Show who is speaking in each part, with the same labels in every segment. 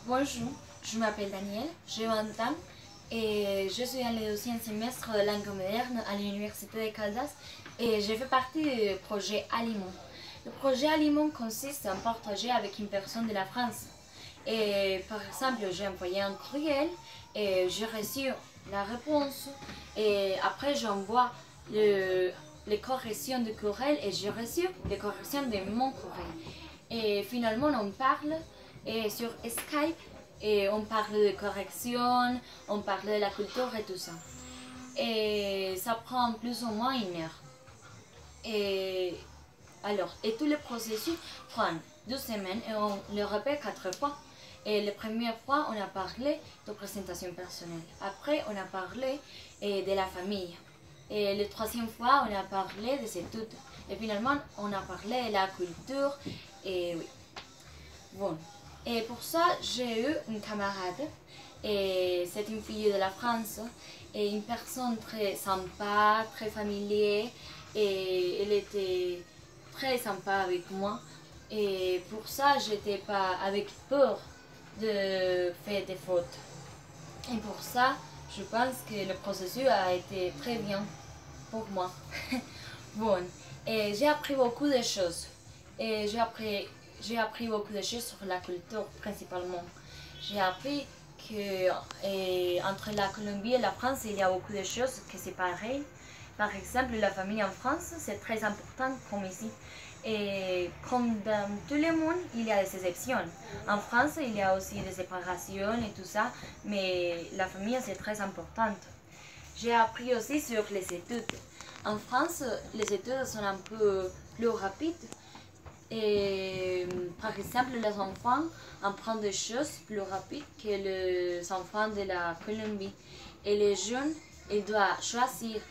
Speaker 1: Bonjour, je m'appelle Danielle, j'ai 20 ans et je suis dans le deuxième semestre de langue moderne à l'Université de Caldas et je fais partie du projet Aliment. Le projet Aliment consiste en partager avec une personne de la France. Et par exemple, j'ai envoyé un courriel et j'ai reçu la réponse et après j'envoie les corrections du courriel et j'ai reçu les corrections de mon courriel. Et finalement, on parle sur Skype et on parle de correction, on parle de la culture et tout ça. Et ça prend plus ou moins une heure. Et tout le processus prend 2 semaines et on le répète 4 fois. Et la première fois, on a parlé de présentation personnelle. Après, on a parlé de la famille. Et la troisième fois, on a parlé des études. Et finalement, on a parlé de la culture. Et oui. Bon. Et pour ça, j'ai eu une camarade. Et c'est une fille de la France. Et une personne très sympa, très familière. Et elle était très sympa avec moi. Et pour ça, j'étais pas avec peur de faire des fautes. Et pour ça, je pense que le processus a été très bien pour moi. Bon, et j'ai appris beaucoup de choses. Et j'ai appris beaucoup de choses sur la culture principalement. J'ai appris que entre la Colombie et la France, il y a beaucoup de choses que c'est pareil. Par exemple, la famille en France, c'est très important comme ici. Et comme dans tout le monde, il y a des exceptions. En France, il y a aussi des séparations et tout ça, mais la famille, c'est très importante. J'ai appris aussi sur les études. En France, les études sont un peu plus rapides. Et par exemple, les enfants apprennent des choses plus rapides que les enfants de la Colombie. Et les jeunes, ils doivent choisir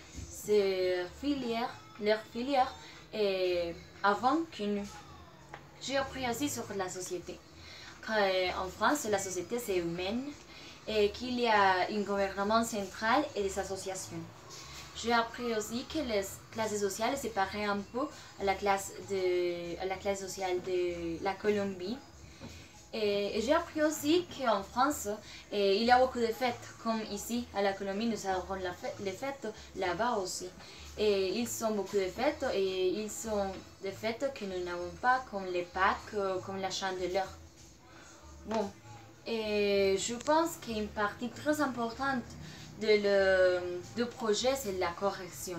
Speaker 1: leur filière avant que nous. J'ai appris aussi sur la société. En France, la société c'est humaine et qu'il y a un gouvernement central et des associations. J'ai appris aussi que les classes sociales séparées un peu à la classe sociale de la Colombie. Et j'ai appris aussi qu'en France, il y a beaucoup de fêtes, comme ici à la Colombie, nous avons les fêtes là-bas aussi. Et ils sont beaucoup de fêtes, et ils sont des fêtes que nous n'avons pas, comme les Pâques, comme la Chandeleur. Bon, et je pense qu'une partie très importante du projet, c'est la correction.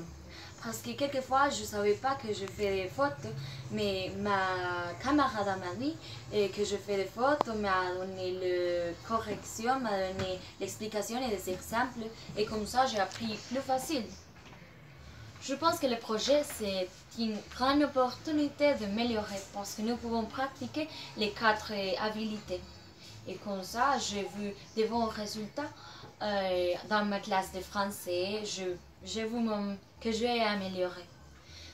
Speaker 1: Parce que quelquefois, je ne savais pas que je fais des fautes, mais ma camarade m'a dit que je fais des fautes, m'a donné la correction, m'a donné l'explication et des exemples, et comme ça, j'ai appris plus facile. Je pense que le projet, c'est une grande opportunité de m'améliorer parce que nous pouvons pratiquer les 4 habilités. Et comme ça, j'ai vu de bons résultats dans ma classe de français. J'ai vu que j'ai amélioré.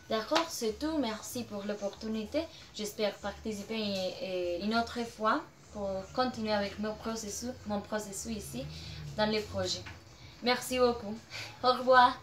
Speaker 1: D'accord, c'est tout. Merci pour l'opportunité. J'espère participer une autre fois pour continuer avec mon processus ici dans les projets. Merci beaucoup. Au revoir.